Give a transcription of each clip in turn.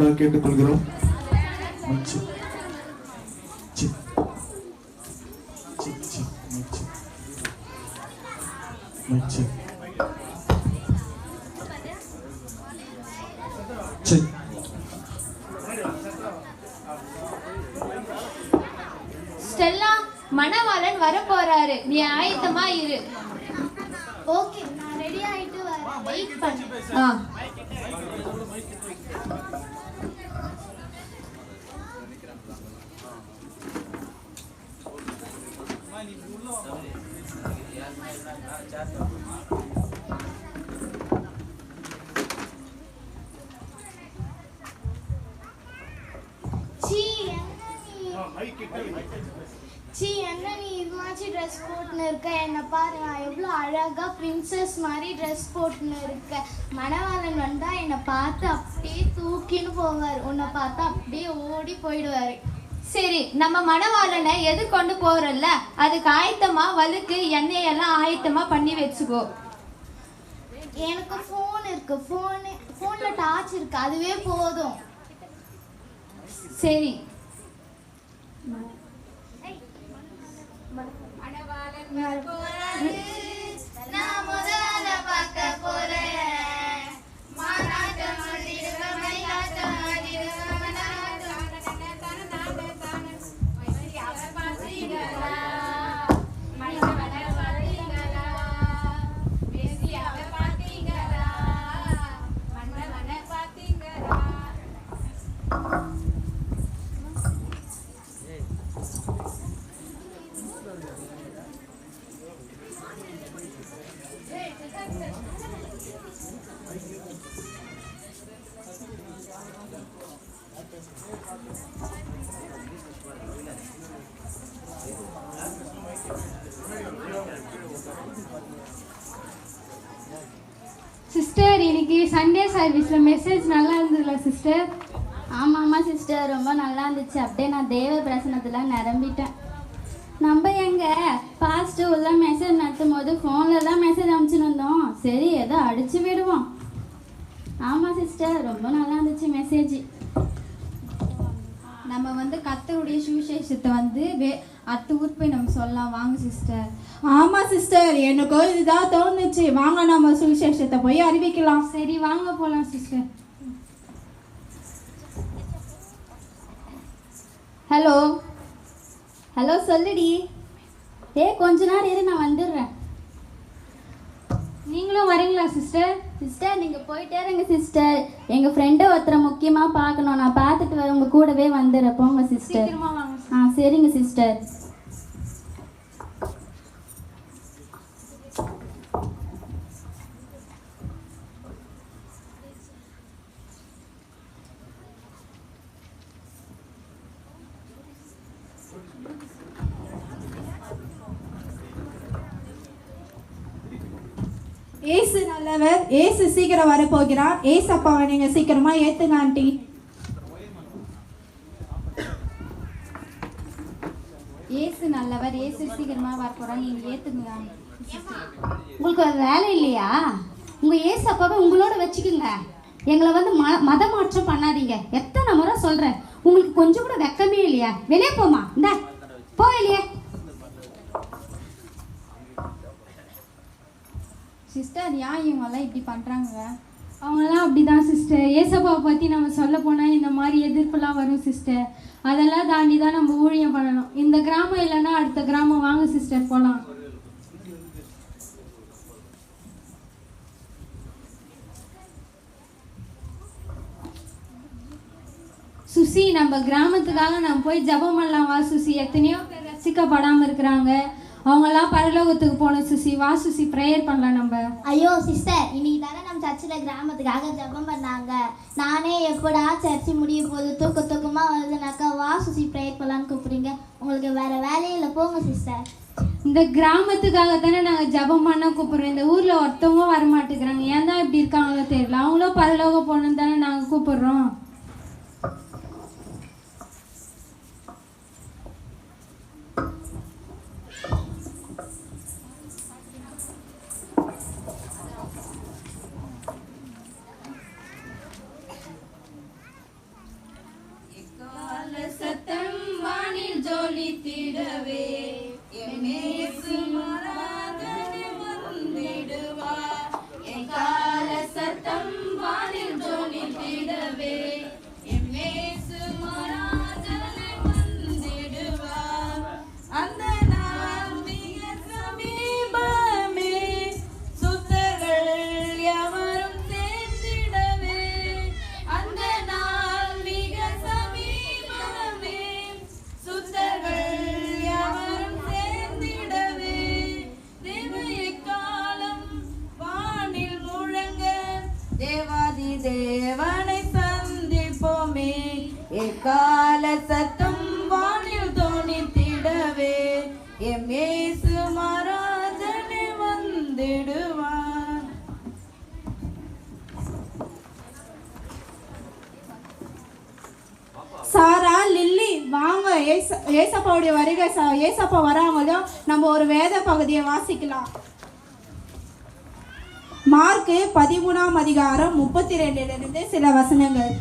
அன்புடன் கேட்டுக்கொள்கிறோம். ஸ்டெல்லா, மணவாளன் வர போறாரு, நீ ஆயத்தமா இரு. ஓகே, நான் ரெடி ஆயிட்டு வரேன், வெயிட் பண்ணு. என்ன நீ இது மாதிரி ட்ரெஸ் போட்டுன்னு இருக்க? என்னை பாரு, நான் எவ்வளோ அழகா பிரின்சஸ் மாதிரி ட்ரெஸ் போட்டுன்னு இருக்க. மணவாளன் வந்தா என்னை பார்த்து அப்படியே தூக்கின்னு போவார், உன்னை பார்த்து அப்படியே ஓடி போயிடுவாரு. சரி, நம்ம மணவாளனை எது கொண்டு போறல்ல, அதுக்கு ஆயத்தமா வலுக்கு எண்ணெயெல்லாம் ஆயத்தமா பண்ணி வச்சுக்கோ. எனக்கு ஃபோன் இருக்கு, ஃபோன்ல டார்ச் இருக்கு, அதுவே போதும். சரி. நான் முதல்ல பார்க்க போறேன். சிஸ்டர், இன்னைக்கு சண்டே சர்வீஸில் மெசேஜ் நல்லா இருந்ததுல சிஸ்டர்? ஆமாம்மா சிஸ்டர், ரொம்ப நல்லா இருந்துச்சு. அப்படியே நான் தேவ பிரசனத்தில் நிரம்பிட்டேன். நம்ம எங்க பாஸ்ட்டு உள்ள மெசேஜ் நடத்தும் போது ஃபோனில் தான் மெசேஜ் அனுப்பிச்சுன்னு வந்தோம். சரி, ஏதோ அடிச்சு விடுவோம். ஆமாம் சிஸ்டர், ரொம்ப நல்லா இருந்துச்சு மெசேஜ். நம்ம கர்த்தருடைய சுவிசேஷத்தை அடுத்த ஊர் போய் நம்ம சொல்லலாம் வாங்க சிஸ்டர். ஆமாம் சிஸ்டர், எனக்கும் இதுதான் தோணுச்சு. வாங்க நம்ம சுவிசேஷத்தை போய் அறிவிக்கலாம். சரி, வாங்க போகலாம் சிஸ்டர். ஹலோ ஹலோ, சொல்லுடி. கொஞ்ச நேரம் இரு, நான் வந்துடுறேன். நீங்களும் வரீங்களா சிஸ்டர்? சிஸ்டர், நீங்கள் போயிட்டே இருங்க சிஸ்டர். எங்கள் ஃப்ரெண்டை ஒருத்தரை முக்கியமாக பார்க்கணும். நான் பார்த்துட்டு வர உங்கள் கூடவே வந்துடுறேன். போங்க சிஸ்டர். சீக்கிரமா வாங்க. சரிங்க சிஸ்டர். ஏசு நல்லவர், ஏசு சீக்கிரம் வரப்போகிறார். ஏசப்பாவை நீங்க சீக்கிரமா ஏத்துங்க ஆண்டி. ஏசு நல்லவர், ஏசு சீக்கிரமா வரப்போறா, நீங்க ஏத்துங்க. உங்களுக்கு ஒரு வேலை இல்லையா? உங்க ஏசப்பாவை உங்களோட வச்சுக்குங்க. எங்களை மத மாற்றம் பண்ணாதீங்க. எத்தனை முறை சொல்றேன், உங்களுக்கு கொஞ்சம் கூட வெக்கமே இல்லையா? வெளியே போமா, இந்த போ வெளியே. சிஸ்டர், ஏன் இவங்கெல்லாம் இப்படி பண்ணுறாங்க? அவங்கெல்லாம் அப்படி தான் சிஸ்டர். ஏசப்பாவை பற்றி நம்ம சொல்ல போனால் இந்த மாதிரி எதிர்ப்புலாம் வரும் சிஸ்டர். அதெல்லாம் தாண்டி தான் நம்ம ஊழியம் பண்ணணும். இந்த கிராமம் இல்லைன்னா அடுத்த கிராமம் வாங்க சிஸ்டர் போகலாம். சுசி, நம்ம கிராமத்துக்காக நம்ம போய் ஜெபம் பண்ணலாம் வா சுசி. எத்தனையோ பேர் ரசிக்கப்படாமல் இருக்கிறாங்க, அவங்கெல்லாம் பரலோகத்துக்கு போகணும் சுசி. வா சுசி, ப்ரேயர் பண்ணலாம் நம்ம. ஐயோ சிஸ்டர், இன்னைக்கு தானே நம்ம சர்ச்சில் கிராமத்துக்காக ஜெபம் பண்ணாங்க. நானே எப்படா சர்ச்சு முடிய போகுது, தூக்கமாக வருதுனாக்கா வா சுசி ப்ரேயர் பண்ணலான்னு கூப்பிடுங்க. உங்களுக்கு வேற வேலையில போங்க சிஸ்டர். இந்த கிராமத்துக்காக தானே நாங்கள் ஜெபம் பண்ண கூப்பிடுறோம். இந்த ஊரில் ஒருத்தவங்க வரமாட்டேங்கிறாங்க. ஏன் தான் இப்படி இருக்காங்களோ தெரியல. அவங்களும் பரலோகம் போகணுன்னு தானே நாங்கள் கூப்பிடுறோம். வந்திடவே என் இயேசு மராஜனே வந்திடுவார் எக்கால சத்தம் வானில் ஜொலித்திடவே என் இயேசு மராஜனே வந்திடுவார் அந்த நாள் மிக சமீபமே சுத்தர்கள் எவரும் சேர்ந்திடவே அந்த நாள் மிக சமீபமே சுத்தர்கள் எவரும் சேர்ந்திடவே தேவைய காலம் வானில் முழங்க தேவாதி தேவனை சந்திப்போமே எக்கால சத்தம் வானில் தோணித்திடவே எம் இயேசு மராஜனே வந்திடுவார். சாரா லில்லி வாங்க, ஏசப்பாவுடைய வருகை. ஏசப்பா வராங்களோ நம்ம ஒரு வேத பகுதியை வாசிக்கலாம். மார்க்கு 13ஆம் அதிகாரம் 32 சில வசனங்கள்.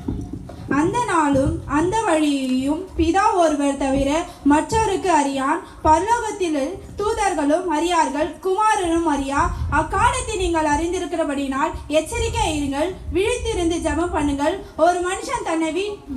அந்த நாளும் அந்த வழியையும் பிதா ஒருவர் தவிர மற்றவருக்கு அறியான், பரலோகத்தில் தூதர்களும் அறியார்கள், குமாரனும் அறியா. அக்காலத்தில் நீங்கள் அறிந்திருக்கிறபடினால் எச்சரிக்கை இருங்கள், விழித்திருந்து ஜெபம் பண்ணுங்கள். ஒரு மனுஷன் தன்னை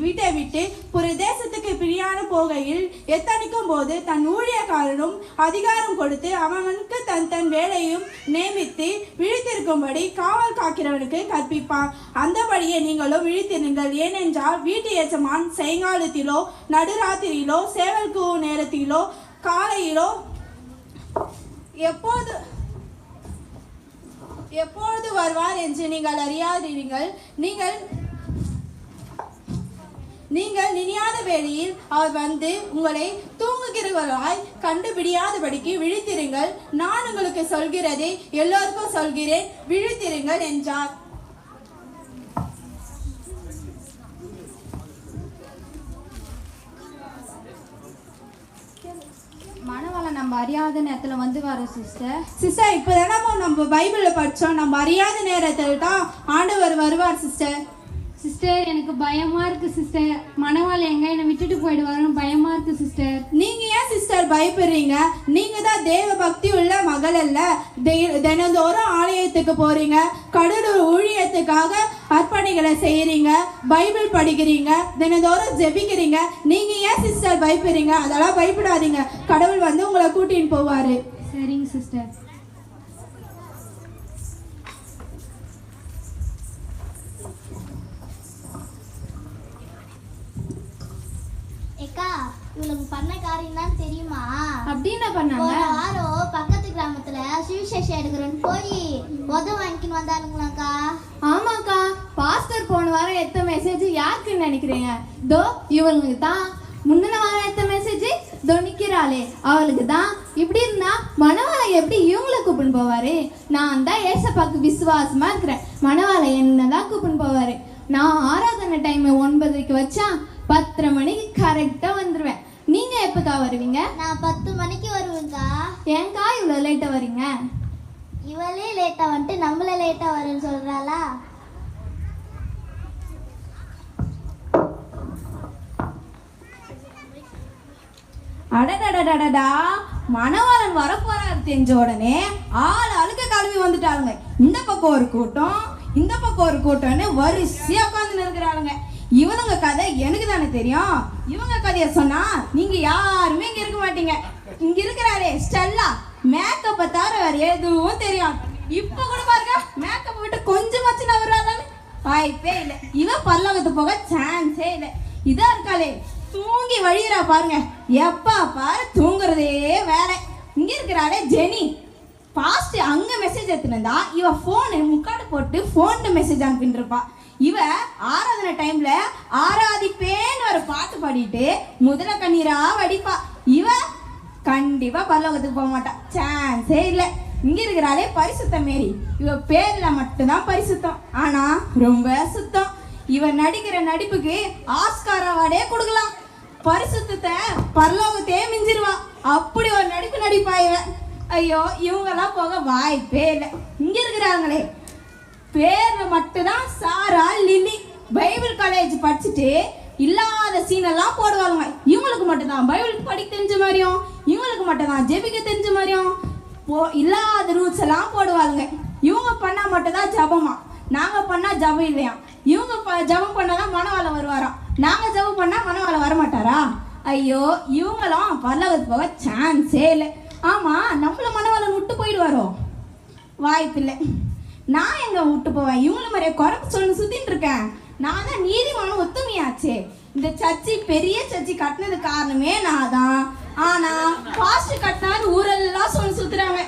வீட்டை விட்டு பிரதேசத்துக்கு பிரயாணம் போகையில் எத்தனிக்கும் போது தன் ஊழியக்காரனும் அதிகாரம் கொடுத்து அவனுக்கு தன் தன் வேலையும் நியமித்து விழித்திருக்கும்படி காவல் காக்கிறவனுக்கு கற்பிப்பான். அந்தபடியே நீங்களும் விழித்திருங்கள். ஏனென்றால் வீட்டு எஜமான் சாயங்காலத்திலோ நடுராத்திரியிலோ சேவல் கூவும் நேரத்திலோ காலையிலோ எப்பொழுது வருவார் என்று நீங்கள் அறியாதீர்கள். நீங்கள் நினையாத வேளையில் அவர் வந்து உங்களை தூங்குகிறவர்களாய் கண்டுபிடியாதபடிக்கு விழித்திருங்கள். நான் உங்களுக்கு சொல்கிறதை எல்லோருக்கும் சொல்கிறேன், விழித்திருங்கள் என்றார். மணவாளன் நம்ம அறியாத நேரத்தில் வந்து வரோம் சிஸ்டர். இப்போதானே நம்ம பைபிளில் படித்தோம், நம்ம அறியாத நேரத்தில் தான் ஆண்டவர் வருவார் சிஸ்டர். சிஸ்டர் எனக்கு பயமா இருக்கு சிஸ்டர். மணவாள எங்க என்னை விட்டுட்டு போயிடுவாருன்னு பயமா இருக்கு சிஸ்டர். நீங்க ஏன் சிஸ்டர் பயப்படுறீங்க? நீங்க தான் தேவ பக்தி உள்ள மகள் அல்ல. தினந்தோறும் ஆலயத்துக்கு போறீங்க, கடவுள் ஊழியத்துக்காக அர்ப்பணிகளை செய்யறீங்க, பைபிள் படிக்கிறீங்க, தினந்தோறும் ஜெபிக்கிறீங்க. நீங்க ஏன் சிஸ்டர் பயப்படுறீங்க? அதெல்லாம் பயப்படாதீங்க, கடவுள் வந்து உங்களை கூட்டின்னு போவாரு. சரிங்க சிஸ்டர். ஏக்கா, இவளுக்கு பண்ண காரியம் தான் தெரியுமா? அப்படின்னு பண்ணாங்க. ஒரு வாரம் பக்கத்து கிராமத்துல சுவிசேஷம் எடுக்கிறோன்னு போய் வாங்கிக்கின்னு வந்தானுங்களாக்கா. ஆமாக்கா, பாஸ்டர் போன வாரம் எத்த மெசேஜ் யாருக்குன்னு நினைக்கிறீங்க? தோ இவங்களுக்கு தான். முந்தின வாரம் எத்த மெசேஜ் தோ நிக்கிறாளே அவளுக்கு தான். இப்படி இருந்தா மணவாளை எப்படி இவங்களை கூப்பின்னு போவாரு? நான் தான் ஏசப்பாக்கு விசுவாசமா இருக்கிறேன், மணவாளை என்னதான் கூப்பின்னு போவாரு. நான் ஆராதனை டைம் 9க்கு வச்சா 10:30 மணிக்கு கரெக்டா வந்துருவேன். நீங்க எப்பக்கா வருவீங்க? நான் 10 மணிக்கு வருவேன்க்கா. ஏன்க்கா இவ்வளவு லேட்டா வரீங்க? இவளே லேட்டா வந்துட்டு நம்மள லேட்டா வருன்னு சொல்றாளா? அடடடடடா, மணவாளன் வரப்போறாரு தெரிஞ்ச உடனே ஆளுக்கு கிளம்பி வந்துட்டாளுங்க. இந்த பக்கம் ஒரு கூட்டம், இந்த பக்கம் ஒரு கூட்டம்னு வரிசையா உட்காந்து இருக்கிறாளுங்க. இவனுங்க கதை எனக்கு தானே தெரியும். இவங்க கதையை சொன்னா நீங்க யாருமே இங்க இருக்க மாட்டீங்க. இங்க இருக்கிறாரே ஸ்டெல்லா, மேக்கப்பை தவிர வேற எதுவும் தெரியும். இப்ப கூட பாருங்க, மேக்கப் விட்டு கொஞ்சமாச்சு நவராதான்னு வாய்ப்பே இல்லை. இவன் பரலோகத்து போக சான்ஸே இல்லை. இதா இருக்காளே தூங்கி வழியிறா பாருங்க, எப்பா பாரு தூங்குறதே வேலை. இங்க இருக்கிறாளே ஜெனி, பாஸ்ட் அங்க மெசேஜ் எடுத்துனா இவ போனு முக்காடு போட்டு போன்ல மெசேஜ் அனுப்பிட்டு இருப்பா. இவ ஆராதனை டைம்ல ஆராதிப்பேன்னு ஒரு பாட்டு பாடிட்டு முதல கண்ணீரா வடிப்பா. இவ கண்டிப்பா பரலோகத்துக்கு போக மாட்டா, சான்ஸே இல்லை. இங்க இருக்கிறாளே பரிசுத்த மேரி, இவ பேர்ல மட்டும்தான் பரிசுத்தம், ஆனா ரொம்ப சுத்தம். இவ நடிக்கிற நடிப்புக்கு ஆஸ்கார் அவார்டே கொடுக்கலாம். பரிசுத்தத்தை பரலோகத்தையே மிஞ்சிருவா, அப்படி ஒரு நடிப்பு நடிப்பா இவ. ஐயோ, இவங்கெல்லாம் போக வாய்ப்பே இல்லை. இங்க இருக்கிறாங்களே பேர்ல மட்டும்தான் சாரா லில்லி, பைபிள் காலேஜ் படிச்சுட்டு இல்லாத சீன் எல்லாம் போடுவாங்க. இவங்களுக்கு மட்டும் தான் பைபிள் படிக்க தெரிஞ்ச மாதிரியும், இவங்களுக்கு மட்டும் தான் ஜெபிக்க தெரிஞ்ச மாதிரியும் இல்லாத ரூல்ஸ் எல்லாம் போடுவாங்க. இவங்க பண்ணா மட்டும் தான் ஜபமா, நாங்க பண்ணா ஜபம் இல்லையா. இவங்க ஜபம் பண்ணாதான் மனவாளம் வருவாராம், நாங்க ஜபம் பண்ணா மனவாளம் வரமாட்டாரா? ஐயோ, இவங்களும் பரலோகத்துக்கு போக சான்ஸே இல்லை. ஆமா, நம்மள மனவாளம் விட்டு போயிடுவாரோ? வாய்ப்பில்லை. நான் எங்க விட்டு போவேன்? இவங்கள மாதிரியே குறைப்பு சொல்லு சுத்தின்னு இருக்கேன். நான் தான் நீதிமான உத்தமையாச்சே. இந்த சர்ச்சி பெரிய சர்ச்சி கட்டினது காரணமே நான் தான். ஆனா பாஸ்ட் கட்டினாரு ஊரெல்லாம் சொல்லி சுத்துறாங்க.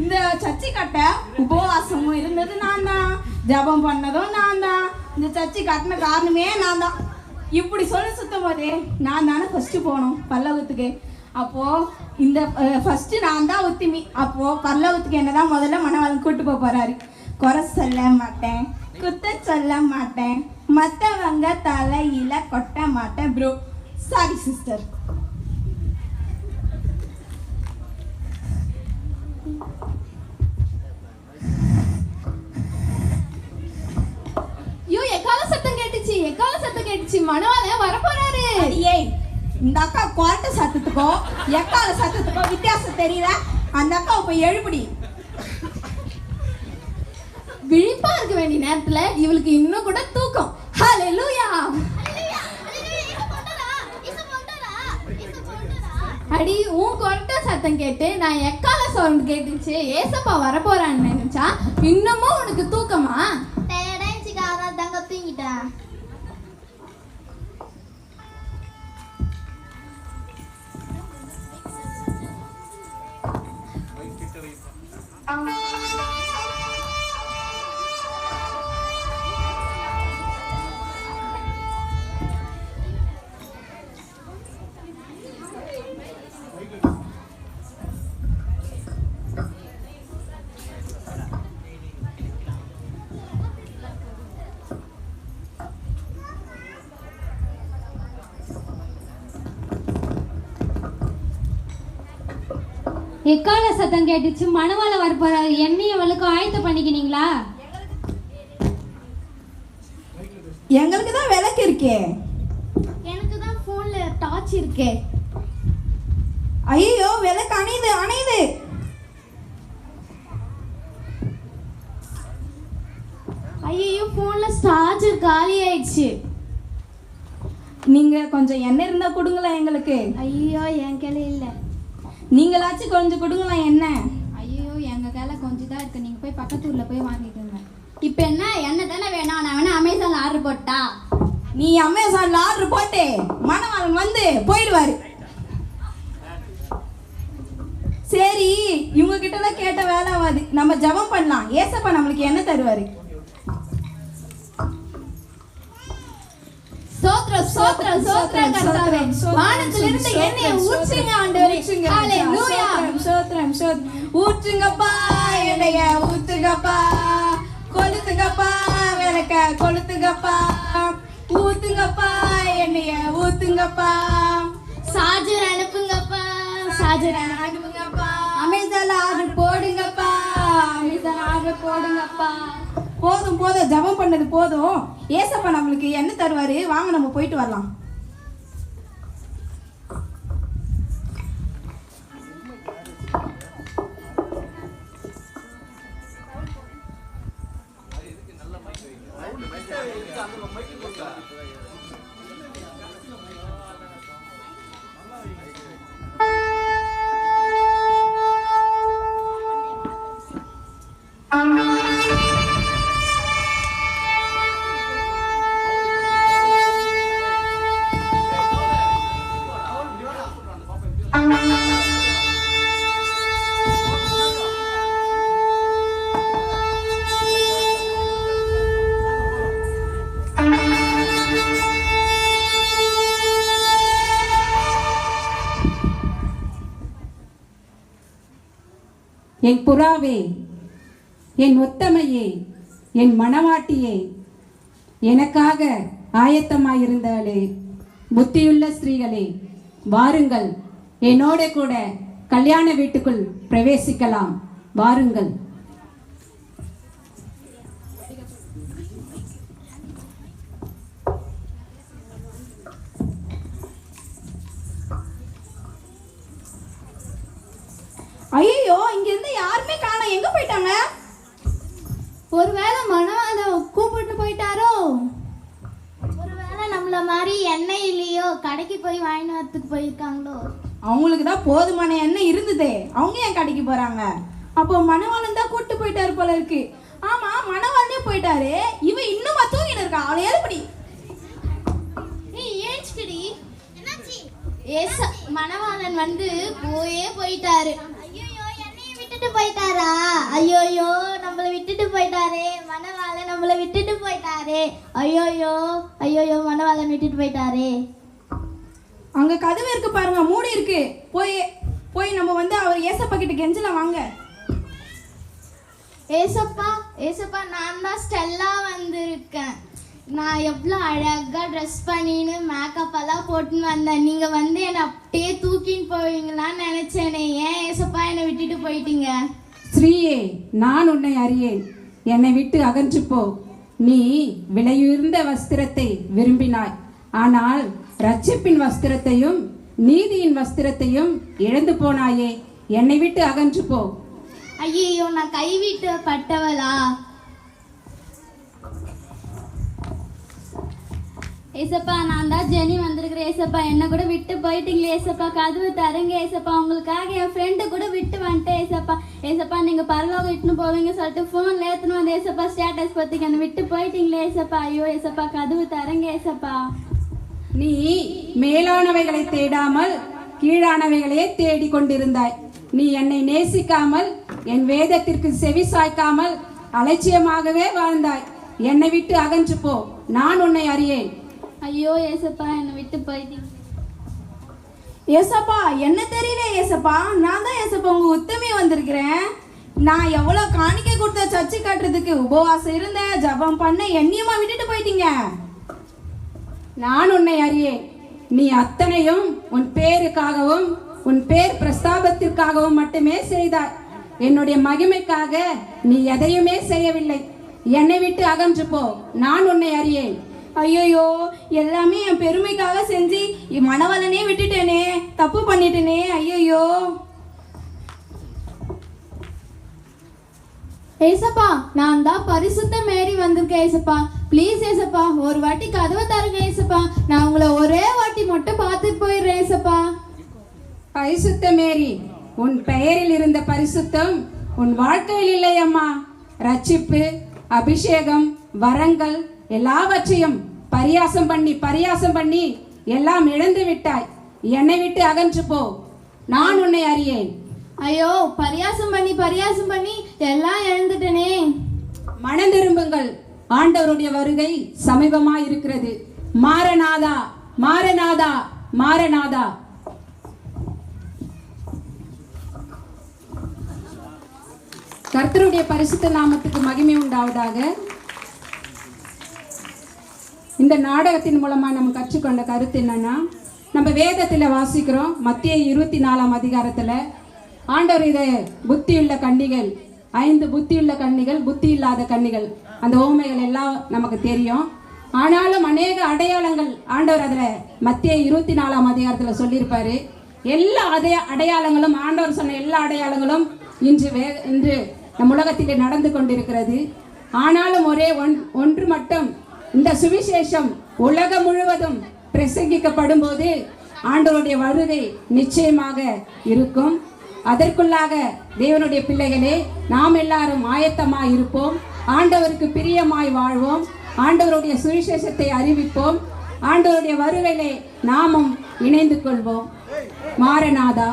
இந்த சர்ச்சி கட்ட உபவாசமும் இருந்தது நான் தான், ஜபம் பண்ணதும் நான் தான், இந்த சர்ச்சி கட்டின காரணமே நான் தான். இப்படி சொல்லி சுத்தும் போதே நான் தானே ஃபர்ஸ்ட் போகணும் பரலோகத்துக்கு. அப்போ இந்த ஃபர்ஸ்ட் நான் தான் உத்திமி. அப்போ பரலோகத்துக்கு என்னதான் முதல்ல மனவாளன் கூட்டு போறாரு. குறை சொல்ல மாட்டேன், குத்த சொல்ல மாட்டேன், மற்றவங்க தலையில கொட்ட மாட்டேன் ப்ரோ. Sorry sister. ஐயோ, எக்கால சத்தம் கேட்டுச்சு, மனவாளன் வரப்போறாரு. அடியே, இந்த அக்கா குவாட்ட சத்தத்துக்கோ எக்கால சத்தத்துக்கோ வித்தியாசம் தெரியல. அந்த அக்கா இப்ப எழுபடி விழிப்பா இருக்க வேண்டிய நேரத்துல இவளுக்கு இன்னும் கூட தூக்கம். ஹல்லேலூயா. அடி, உன் கொரட்ட சத்தம் கேட்டு நான் எக்கால சவுண்ட் கேட்டுச்சு, ஏசப்பா வரப்போறான்னு நினைச்சா இன்னமும் உனக்கு தூக்கமா? தங்க தூங்கிட்டேன். எக்கால சத்தம் கேட்டுச்சு, மனவாளம் வரப்போறாரு. என்னையும் அவளுக்கு ஆயத்தம் பண்ணிக்கினீங்களா? எங்களுக்கு தான் விளக்கு இருக்கே. எனக்கு தான் போன்ல டார்ச் இருக்கே. ஐயோ, விளக்கு அணையுது அணையுது. ஐயோ, போன்ல சார்ஜர் காலி ஆயிடுச்சு. நீங்க கொஞ்சம் எண்ணெய் இருந்தா கொடுங்களேன் எங்களுக்கு. ஐயோ, என் கையில இல்ல. நீங்களாச்சும் கொஞ்சம் கொடுங்களேன் எண்ணெய். ஐயோ, எங்க கையில கொஞ்சம் தான் இருக்கு. நீங்க போய் பக்கத்து ஊர்ல போய் வாங்கிக்கோங்க. இப்போ என்ன எண்ணெய் தானே வேணும்? நான் வேணா அமேசான்ல ஆர்டர் போட்டா? நீ அமேசான்ல ஆர்டர் போட்டு மணவாளன் வந்து போயிடுவாரு. சரி, இவங்க கிட்ட எல்லாம் கேட்ட வேலை ஆகாது. நம்ம ஜெபம் பண்ணலாம். ஏசப்பா நம்மளுக்கு என்ன தருவாரு? ஸ்தோத்திரம் ஸ்தோத்திரம் ஸ்தோத்திரம் கர்த்தாவே. வானத்திலிருந்து எண்ணெயை ஊற்றுங்க ஆண்டவரே. ஹல்லேலூயா. ஸ்தோத்திரம் ஸ்தோத்திரம். ஊற்றுங்கப்பா எண்ணெய ஊற்றுங்கப்பா, கொளுத்துங்கப்பா விளக்க கொளுத்துங்கப்பா, ஊத்துங்கப்பா எண்ணெய ஊத்துங்கப்பா, சார்ஜர் அனுப்புங்கப்பா, சார்ஜர் அனுப்புங்கப்பா, அமேசான்ல ஆர்டர் போடுங்கப்பா, அமேசான் ஆர்டர் போடுங்கப்பா. போதும் போதும், ஜெபம் பண்ணது போதும். ஏசப்பா நம்மளுக்கு என்ன தருவாரு? வாங்க நம்ம போயிட்டு வரலாம். என் புறாவே, என் ஒத்தமையே, என் மணவாட்டியே, எனக்காக ஆயத்தமாயிருந்தாலே, புத்தியுள்ள ஸ்திரீகளே, வாருங்கள், என்னோட கூட கல்யாண வீட்டுக்குள் பிரவேசிக்கலாம். வாருங்கள். ஐயோ, இங்க இருந்து யாருமே காணோம், எங்க போயிட்டாங்க? ஒருவேளை மணவாள கூப்பிட்டு போயிட்டாரோ? ஒருவேளை நம்மள மாதிரி எண்ணெய் இல்லையோ, கடைக்கு போய் வாங்கிட்டு வரத்துக்கு போயிருக்காங்களோ? அவங்களுக்கு தான் போதுமான எண்ணெய் இருந்ததே, அவங்க ஏன் கடைக்கு போறாங்க? அப்போ மணவாளன் தான் கூட்டு போயிட்டாரு போல இருக்கு. ஆமா, மணவாளனே போயிட்டாரு, இவன் இன்னும் தூங்கிட்டு இருக்கா. அவளை எழுப்படி. ஏன்டி என்னாச்சு? மணவாளன் வந்து போயிட்டாரு. ஐயோ, என்னைய விட்டுட்டு போயிட்டாரா? ஐயோ, நம்மள விட்டுட்டு போயிட்டாரே. மணவாளன் நம்மள விட்டுட்டு போயிட்டாரே. ஐயோ, மணவாளன் விட்டுட்டு போயிட்டாரே. அங்க கதவு இருக்கு பாருங்க, மூடி இருக்கு. போய் நம்ம வந்து அவர் ஏசப்பா கிட்ட கெஞ்சலாம் வாங்க. ஏசப்பா, நான் தான் ஸ்டெல்லா வந்திருக்கேன். நான் எவ்வளோ அழகா ட்ரெஸ் பண்ணின்னு மேக்கப் எல்லாம் போட்டுன்னு வந்தேன். நீங்க வந்து என்னை அப்படியே தூக்கின்னு போவீங்களான்னு நினைச்சேனே. ஏன் ஏசப்பா என்னை விட்டுட்டு போயிட்டீங்க? ஸ்ரீயே, நான் உன்னை அறியேன். என்னை விட்டு அகன்று போ. நீ விலையுயர்ந்த வஸ்திரத்தை விரும்பினாய், ஆனால் ரட்சிப்பின் வஸ்திரத்தையும் நீதியின் வஸ்திரத்தையும் இழந்து போனாயே. என்னை விட்டு அகன்று போ. ஐயோ, நான் கைவிட்டப்பட்டவளா? ஏசப்பா, நான் தான் ஜெனி வந்திருக்கிறேன். ஏசப்பா, என்ன கூட விட்டு போயிட்டீங்களே. ஏசப்பா, கதவு தருங்க. ஏசப்பா, உங்களுக்காக என் ஃப்ரெண்டு கூட விட்டு வந்துட்டேன். ஏசப்பா, நீங்க பரலோகம் இட்டுன்னு போவீங்க சொல்லிட்டு ஃபோன்ல ஏத்துன்னு வந்து ஏசப்பா ஸ்டேட்டஸ் பத்திக்கு என்ன விட்டு போயிட்டீங்களே. ஏசப்பா, ஐயோ ஏசப்பா, கதவு தருங்க. ஏசப்பா, நீ மேலானவைகளை தேடாமல் கீழானவைகளே தேடி கொண்டிருந்தாய். நீ என்னை நேசிக்காமல் என் வேதத்திற்கு செவி சாய்க்காமல் அலட்சியமாகவே வாழ்ந்தாய். என்னை விட்டு அகன்று போ. நான் உன்னை அறியேன். ஐயோ ஏசப்பா, என்னை விட்டு போயிட்டீங்க. ஏசப்பா, என்ன தெரியல ஏசப்பா, நான் தான் ஏசப்பா உங்க உத்தமையை வந்திருக்கிறேன். நான் எவ்வளோ காணிக்கை கொடுத்த சர்ச்சை காட்டுறதுக்கு உபவாசம் இருந்தேன், ஜபம் பண்ண, என்னையுமா விட்டுட்டு போயிட்டீங்க. நான் உன்னை அறியேன். நீ அத்தனையும் உன் பேருக்காகவும் உன் பேர் பிரஸ்தாபத்திற்காகவும் மட்டுமே செய்தாய். என்னுடைய மகிமைக்காக நீ எதையுமே செய்யவில்லை. என்னை விட்டு அகன்று போ. நான் உன்னை அறியேன். ஐயோ, எல்லாமே என் பெருமைக்காக செஞ்சு மணவளனே விட்டுட்டேனே, தப்பு பண்ணிட்டேனே. ஐயோ ஏசப்பா, நான் தான் பரிசுத்த மேரி வந்திருக்கேன். ஏசப்பா, ப்ளீஸ் ஏசப்பா, ஒரு வாட்டி கதவை தருங்க. ஏசப்பா, நான் உங்களை ஒரே வாட்டி மட்டும் பார்த்துட்டு போயிடுறேன். ஏசப்பா, பரிசுத்த மேரி, உன் பெயரில் இருந்த பரிசுத்தம் உன் வாழ்க்கையில் இல்லை அம்மா. ரட்சிப்பு, அபிஷேகம், வரங்கள் எல்லாவற்றையும் பரியாசம் பண்ணி எல்லாம் இழந்து விட்டாய். என்னை விட்டு அகன்று போ. நான் உன்னை அறியேன். ஐயோ, பரியாசம் பண்ணி எல்லாம் இழந்துட்டனே. மனம் திரும்புங்கள், ஆண்டவருடைய வருகை சமீபமாய் இருக்கிறது. மாரநாதா, மாரநாதா, மாரநாதா. கர்த்தருடைய பரிசுத்த நாமத்துக்கு மகிமை உண்டாவதாக. இந்த நாடகத்தின் மூலமா நம்ம கற்றுக்கொண்ட கருத்து என்னன்னா, நம்ம வேதத்தில் வாசிக்கிறோம், மத்தேயு 24ஆம் அதிகாரத்தில் ஆண்டவர் இதை புத்தியுள்ள கன்னிகள், 5 புத்தியுள்ள கன்னிகள், புத்தி இல்லாத கன்னிகள், அந்த ஓமைகள் எல்லாம் நமக்கு தெரியும். ஆனாலும் அநேக அடையாளங்கள் ஆண்டவர் அதில் மத்தேயு 24ஆம் அதிகாரத்தில் சொல்லியிருப்பாரு. எல்லா அடையாளங்களும், ஆண்டவர் சொன்ன எல்லா அடையாளங்களும் இன்று நம் உலகத்திலே நடந்து கொண்டிருக்கிறது. ஆனாலும் ஒரே ஒன்று மட்டும், இந்த சுவிசேஷம் உலகம் முழுவதும் பிரசங்கிக்கப்படும் போது ஆண்டவருடைய வருகை நிச்சயமாக இருக்கும். அதற்குள்ளாக தேவனுடைய பிள்ளைகளே, நாம் எல்லாரும் ஆயத்தமாய் இருப்போம். ஆண்டவருக்கு பிரியமாய் வாழ்வோம். ஆண்டவருடைய சுவிசேஷத்தை அறிவிப்போம். ஆண்டவருடைய வருகையிலே நாமும் இணைந்து கொள்வோம். மாரநாதா.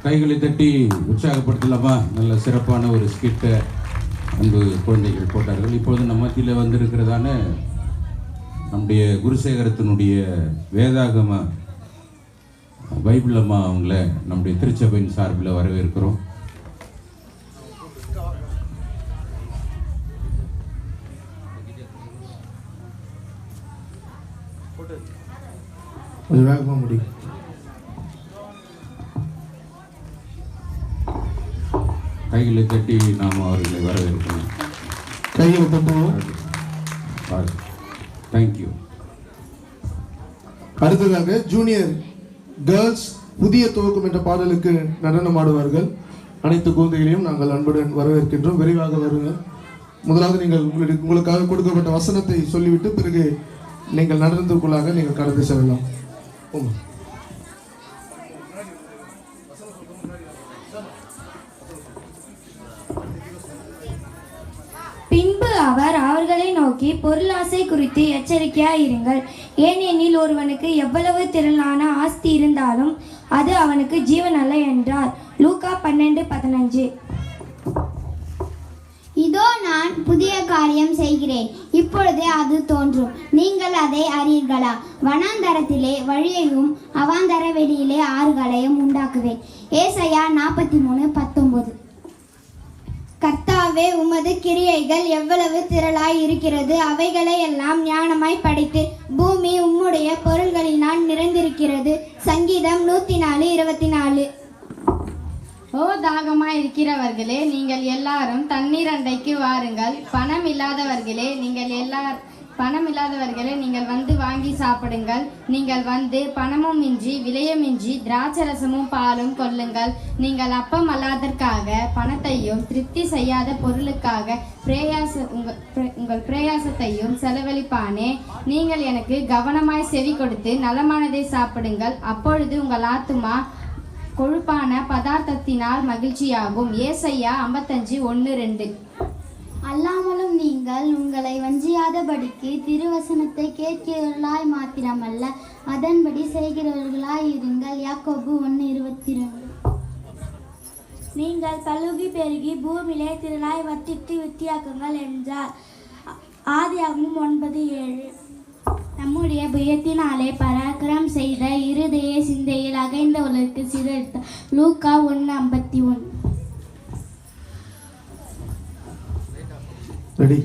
கைகளை தட்டி உற்சாகப்படுத்தலாமா? நல்ல சிறப்பான ஒரு ஸ்கிட்டை அன்பு குழந்தைகள் போட்டார்கள். இப்பொழுது நம்ம மத்தியில் வந்திருக்கிறதான நம்முடைய குருசேகரத்தினுடைய வேதாகம பைபிள் அம்மா அவங்கள நம்முடைய திருச்சபையின் சார்பில் வரவேற்கிறோம். கொஞ்சம் வேகமாக முடியும். கைகளை தட்டி நாம் அவர்களை வரவேற்கணும். கைகளை தட்டுவோம். தேங்க்யூ. அடுத்ததாக ஜூனியர் கேர்ள்ஸ் புதிய துவக்கம் என்ற பாடலுக்கு நடனம் ஆடுவார்கள். அனைத்து குழந்தைகளையும் நாங்கள் அன்புடன் வரவேற்கின்றோம். விரைவாக வருங்கள். முதலாவது நீங்கள் உங்களுக்காக கொடுக்கப்பட்ட வசனத்தை சொல்லிவிட்டு பிறகு நீங்கள் நடனத்திற்குள்ளாக நீங்கள் கடந்து செல்லலாம். பின்பு அவர் அவர்களை நோக்கி பொருளாசை குறித்து எச்சரிக்கையாயிருங்கள். ஏனெனில் ஒருவனுக்கு எவ்வளவு திரளான ஆஸ்தி இருந்தாலும் அது அவனுக்கு ஜீவன் அல்ல என்றார். லூக்கா 12:15. இதோ நான் புதிய காரியம் செய்கிறேன், இப்பொழுது அது தோன்றும், நீங்கள் அதை அறியீர்களா? வனாந்தரத்திலே வழியையும் அவாந்தர வெளியிலே ஆறுகளையும் உண்டாக்குவேன். ஏசாயா 43:19. கர்த்தாவே, உமது கிரியைகள் எவ்வளவு திரளாய் இருக்கிறது, அவைகளை எல்லாம் ஞானமாய் படைத்து பூமி உம்முடைய பொருள்களினால் நிறைந்திருக்கிறது. சங்கீதம் 104:24. ஓ தாகமாய் இருக்கிறவர்களே, நீங்கள் எல்லாரும் தண்ணீர் அண்டைக்கு வாருங்கள். பணம் இல்லாதவர்களே நீங்கள் வந்து வாங்கி சாப்பிடுங்கள். நீங்கள் வந்து பணமும் இன்றி விலையுமின்றி திராட்சரசமும் பாலும் கொள்ளுங்கள். நீங்கள் அப்பம் அல்லாதற்காக பணத்தையும் திருப்தி செய்யாத பொருளுக்காக உங்கள் பிரயாசத்தையும் செலவழிப்பானே. நீங்கள் எனக்கு கவனமாய் செவி கொடுத்து நலமானதை சாப்பிடுங்கள். அப்பொழுது உங்கள் ஆத்துமா கொழுப்பான பதார்த்தத்தினால் மகிழ்ச்சியாகும். ஏசாயா 55:1-2. அல்லாமலும் நீங்கள் உங்களை வஞ்சியாதபடிக்கு திருவசனத்தை கேட்கிறவர்களாய் மாத்திரமல்ல, அதன்படி செய்கிறவர்களாய் இருங்கள். யாக்கோபு 1:22. நீங்கள் பலுகி பெருகி பூமியிலே திரளாய் வர்த்தித்து வித்தியாக்குங்கள் என்றார். ஆதியாகமம் 9:7. நம்முடைய புயத்தினாலே பராக்கிரம் செய்த இருதய சிந்தையில் அகைந்தவர்களுக்கு சிதறித்த. லூக்கா 1:51. ரெடி.